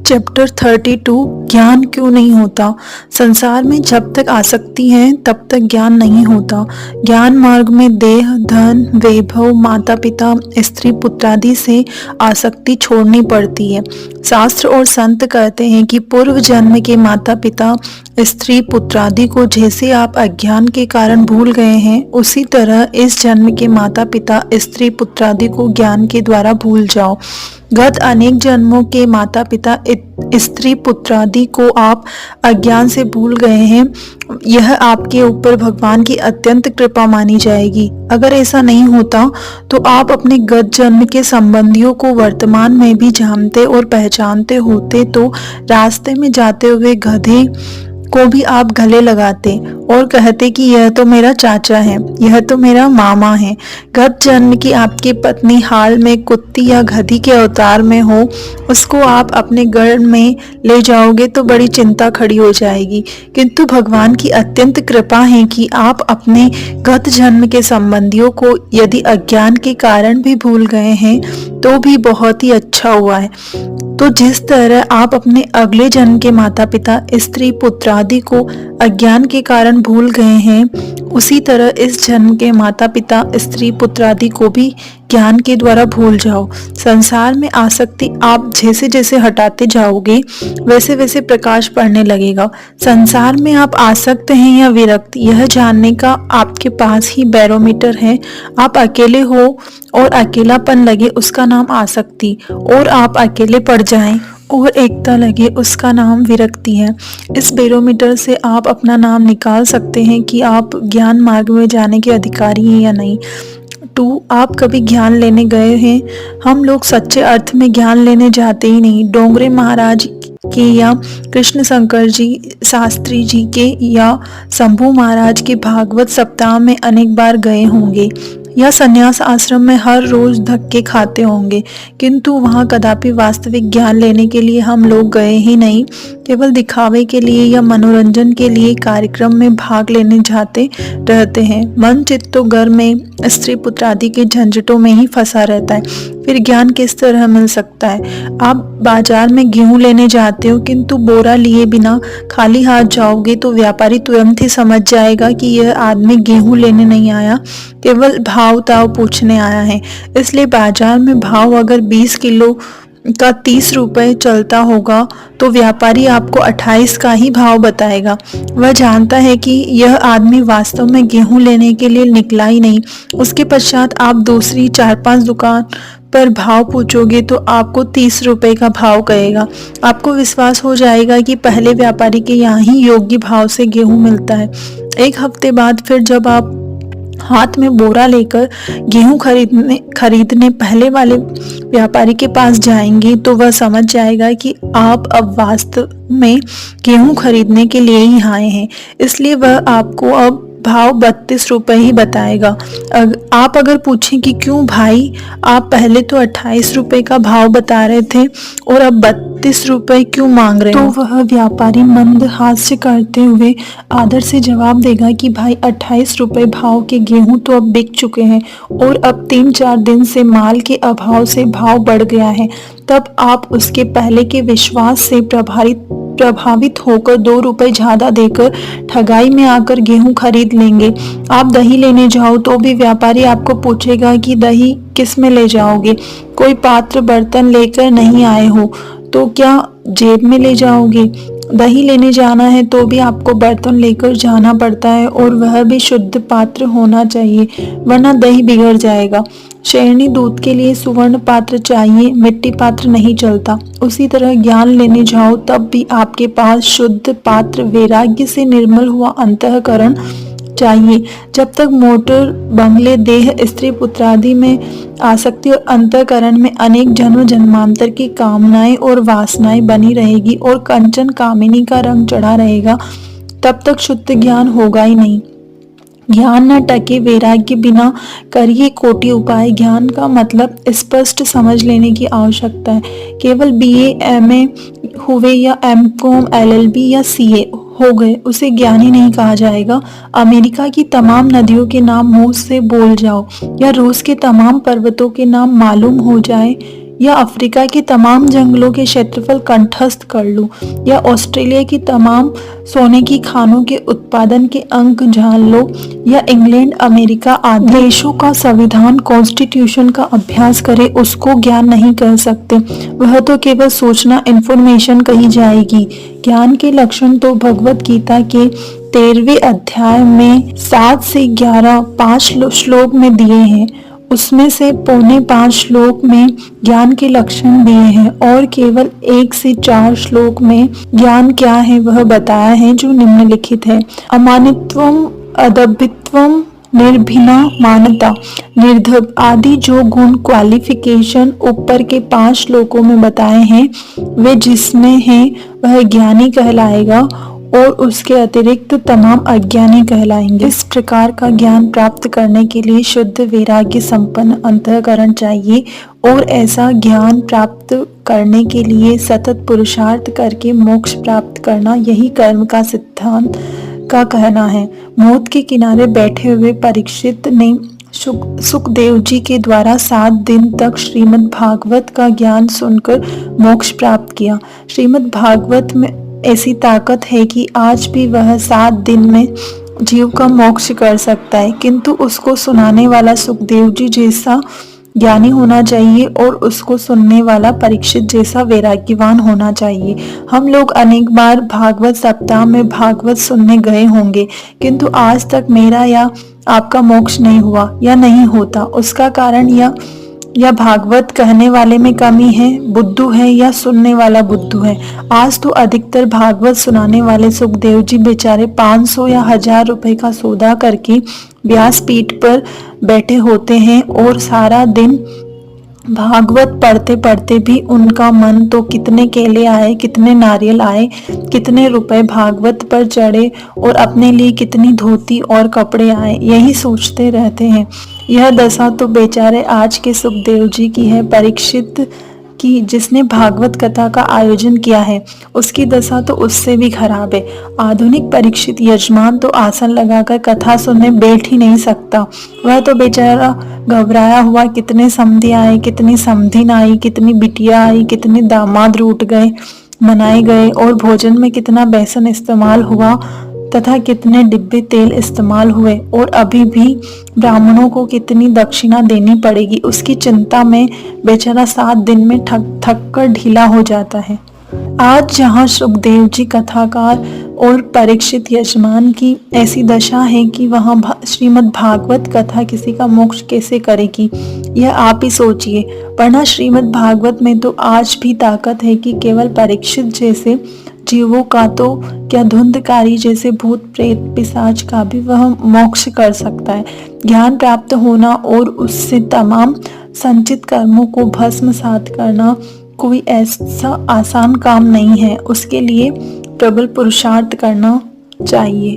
Chapter 32 ज्ञान क्यों नहीं होता। संसार में जब तक आसक्ति है तब तक ज्ञान नहीं होता। ज्ञान मार्ग में देह, धन, वैभव, माता पिता, स्त्री पुत्रादि से आसक्ति छोड़नी पड़ती है। शास्त्र और संत कहते हैं कि पूर्व जन्म के माता पिता, स्त्री पुत्रादि को जैसे आप अज्ञान के कारण भूल गए हैं, उसी तरह इस जन्म के माता पिता, स्त्री पुत्रादि को ज्ञान के द्वारा भूल जाओ। गत अनेक जन्मों के माता पिता, स्त्री पुत्रादि को आप अज्ञान से भूल गए हैं। यह आपके ऊपर भगवान की अत्यंत कृपा मानी जाएगी। अगर ऐसा नहीं होता तो आप अपने गत जन्म के संबंधियों को वर्तमान में भी जानते और पहचानते होते तो रास्ते में जाते हुए गधे को भी आप गले लगाते और कहते कि यह तो मेरा चाचा है, यह तो मेरा मामा है। गत जन्म की आपकी पत्नी हाल में कुत्ती या गधी के अवतार में हो, उसको आप अपने गढ़ में ले जाओगे तो बड़ी चिंता खड़ी हो जाएगी। किंतु भगवान की अत्यंत कृपा है कि आप अपने गत जन्म के संबंधियों को यदि अज्ञान के कारण भी भूल गए हैं तो भी बहुत ही अच्छा हुआ है। तो जिस तरह आप अपने अगले जन्म के माता पिता, स्त्री पुत्र आदि को अज्ञान के कारण भूल गए हैं, उसी तरह इस जन्म के माता पिता, स्त्री पुत्र आदि को भी ज्ञान के द्वारा भूल जाओ। संसार में आसक्ति आप जैसे जैसे हटाते जाओगे वैसे वैसे प्रकाश पड़ने लगेगा। संसार में आप आसक्त हैं या विरक्त, यह जानने का आपके पास ही बैरोमीटर है। आप अकेले हो और अकेलापन लगे, उसका नाम आसक्ति, और आप अकेले पड़ जाएं और एकता लगे, उसका नाम विरक्ति है। इस बैरोमीटर से आप अपना नाम निकाल सकते हैं कि आप ज्ञान मार्ग में जाने के अधिकारी हैं या नहीं। 2. आप कभी ज्ञान लेने गए हैं? हम लोग सच्चे अर्थ में ज्ञान लेने जाते ही नहीं। डोंगरे महाराज के या कृष्ण शंकर जी शास्त्री जी के या शंभू महाराज के भागवत सप्ताह में अनेक बार गए होंगे या संन्यास आश्रम में हर रोज धक्के खाते होंगे, किंतु वहां कदापि वास्तविक ज्ञान लेने के लिए हम लोग गए ही नहीं। केवल दिखावे के लिए या मनोरंजन के लिए कार्यक्रम में भाग लेने जाते रहते हैं। मन चित्त तो घर में स्त्री पुत्र आदि के झंझटों में ही फंसा रहता है। फिर ज्ञान किस तरह मिल सकता है? आप बाजार में गेहूं लेने जाते हो, किंतु बोरा लिए बिना खाली हाथ जाओगे तो व्यापारी तुरंत ही समझ जाएगा कि यह आदमी गेहूं लेने नहीं आया, केवल भाव ताव पूछने आया है। इसलिए बाजार में भाव अगर 20 किलो का 30 रुपए चलता होगा तो व्यापारी आपको 28 का ही भाव बताएगा। वह जानता है कि यह आदमी वास्तव में गेहूं लेने के लिए निकला ही नहीं। उसके पश्चात आप दूसरी 4-5 दुकान पर भाव पूछोगे तो आपको 30 रुपए का भाव कहेगा। आपको विश्वास हो जाएगा कि पहले व्यापारी के यहाँ ही योग्य भाव से गेहूं मिलता है। एक हफ्ते बाद फिर जब आप हाथ में बोरा लेकर गेहूं खरीदने पहले वाले व्यापारी के पास जाएंगे तो वह समझ जाएगा कि आप अब वास्तव में गेहूं खरीदने के लिए ही आए हैं। इसलिए वह आपको अब भाव 32 रुपए ही बताएगा। आप अगर पूछें कि क्यों भाई, आप पहले तो 28 रुपए का भाव बता रहे थे और अब 32 रुपए क्यों मांग रहे हो? तो वह व्यापारी मंद हास्य करते हुए आदर से जवाब देगा कि भाई 28 रुपए भाव के गेहूं तो अब बिक चुके हैं और अब 3-4 दिन से माल के अभाव से भाव बढ़ गया है। तब आप उसके पहले के विश्वास से प्रभावित होकर 2 रुपए ज्यादा देकर ठगाई में आकर गेहूं खरीद लेंगे। आप दही लेने जाओ तो भी व्यापारी आपको पूछेगा कि दही किस में ले जाओगे? कोई पात्र बर्तन लेकर नहीं आए हो तो क्या जेब में ले जाओगे? दही लेने जाना है तो भी आपको बर्तन लेकर जाना पड़ता है और वह भी शुद्ध पात्र होना चाहिए, वरना दही बिगड़ जाएगा। शेरनी दूध के लिए सुवर्ण पात्र चाहिए, मिट्टी पात्र नहीं चलता। उसी तरह ज्ञान लेने जाओ तब भी आपके पास शुद्ध पात्र, वैराग्य से निर्मल हुआ अंतःकरण चाहिए। जब तक मोटर, बंगले, देह, स्त्री पुत्र आदि में आसक्ति और अंतःकरण में अनेक जन्म जन्मांतर की कामनाएं और वासनाएं बनी रहेगी और कंचन कामिनी का रंग चढ़ा रहेगा, तब तक शुद्ध ज्ञान होगा ही नहीं। ज्ञान न टके, वैराग्य बिना करिए कोटि उपाय। ज्ञान का मतलब स्पष्ट समझ लेने की आवश्यकता है। केवल BA, MA हुए या MCOM, LLB या CA हो गए उसे ज्ञानी नहीं कहा जाएगा। अमेरिका की तमाम नदियों के नाम मुंह से बोल जाओ या रूस के तमाम पर्वतों के नाम मालूम हो जाए या अफ्रीका की तमाम जंगलों के क्षेत्रफल कंठस्थ कर लूं, या ऑस्ट्रेलिया की तमाम सोने की खानों के उत्पादन के अंक जान लो, या इंग्लैंड, अमेरिका आदि देशों का संविधान कॉन्स्टिट्यूशन का अभ्यास करे, उसको ज्ञान नहीं कह सकते। वह तो केवल सूचना, इंफॉर्मेशन कही जाएगी। ज्ञान के लक्षण तो भगवत गीता के 13वें अध्याय में 7 से 11 5 श्लोक में दिए हैं। उसमें से पौने 5 श्लोक में ज्ञान के लक्षण दिए हैं और केवल 1 से 4 श्लोक में ज्ञान क्या है वह बताया है, जो निम्नलिखित है। अमानित्वम, अदभित्वम, निर्भिना मानता, निर्धप आदि जो गुण क्वालिफिकेशन ऊपर के 5 श्लोकों में बताए हैं, वे जिसमें है वह ज्ञानी कहलाएगा और उसके अतिरिक्त तमाम अज्ञानी कहलाएंगे। इस प्रकार का ज्ञान प्राप्त करने के लिए शुद्ध वैराग्य संपन्न अंतःकरण चाहिए और ऐसा ज्ञान प्राप्त करने के लिए सतत पुरुषार्थ करके मोक्ष प्राप्त करना, यही कर्म का सिद्धांत का कहना है। मौत के किनारे बैठे हुए परीक्षित ने सुखदेव जी के द्वारा 7 दिन तक श्रीमद् भागवत का ज्ञान सुनकर मोक्ष प्राप्त किया। श्रीमद् भागवत में ऐसी ताकत है कि आज भी वह 7 दिन में जीव का मोक्ष कर सकता है, किंतु उसको सुनाने वाला सुखदेव जी जैसा ज्ञानी होना चाहिए और उसको सुनने वाला परीक्षित जैसा वैराग्यवान होना चाहिए। हम लोग अनेक बार भागवत सप्ताह में भागवत सुनने गए होंगे, किंतु आज तक मेरा या आपका मोक्ष नहीं हुआ या नहीं होता। उसका कारण या भागवत कहने वाले में कमी है, बुद्धू है, या सुनने वाला बुद्धू है। आज तो अधिकतर भागवत सुनाने वाले सुखदेव जी बेचारे 500 या 1000 रुपए का सौदा करके व्यासपीठ पर बैठे होते हैं और सारा दिन भागवत पढ़ते पढ़ते भी उनका मन तो कितने केले आए, कितने नारियल आए, कितने रुपए भागवत पर चढ़े और अपने लिए कितनी धोती और कपड़े आए, यही सोचते रहते हैं। यह दशा तो बेचारे आज के सुखदेव जी की है। परीक्षित की जिसने भागवत कथा का आयोजन किया है, उसकी दशा तो उससे भी खराब है। आधुनिक परीक्षित यजमान तो आसन लगाकर कथा सुनने बैठ ही नहीं सकता। वह तो बेचारा घबराया हुआ, कितने समधी आए, कितनी समधिन आई, कितनी बिटिया आई, कितने दामाद रूठ गए, मनाए गए और भोजन में कितना बेसन इस्तेमाल हुआ तथा कितने डिब्बे तेल इस्तेमाल हुए और अभी भी ब्राह्मणों को कितनी दक्षिणा देनी पड़ेगी, उसकी चिंता में बेचारा 7 दिन में थक कर ढीला हो जाता है। आज जहाँ सुखदेव जी कथाकार और परीक्षित यजमान की ऐसी दशा है कि वहाँ श्रीमद् भागवत कथा किसी का मोक्ष कैसे करेगी, यह आप ही सोचिए। वरना श्रीमद् भागवत में तो आज भी ताकत है कि केवल परीक्षित जैसे जीवों का तो क्या धुंधकारी जैसे भूत प्रेत पिशाच का भी वह मोक्ष कर सकता है। ज्ञान प्राप्त होना और उससे तमाम संचित कर्मों को भस्मसात करना कोई ऐसा आसान काम नहीं है। उसके लिए प्रबल पुरुषार्थ करना चाहिए।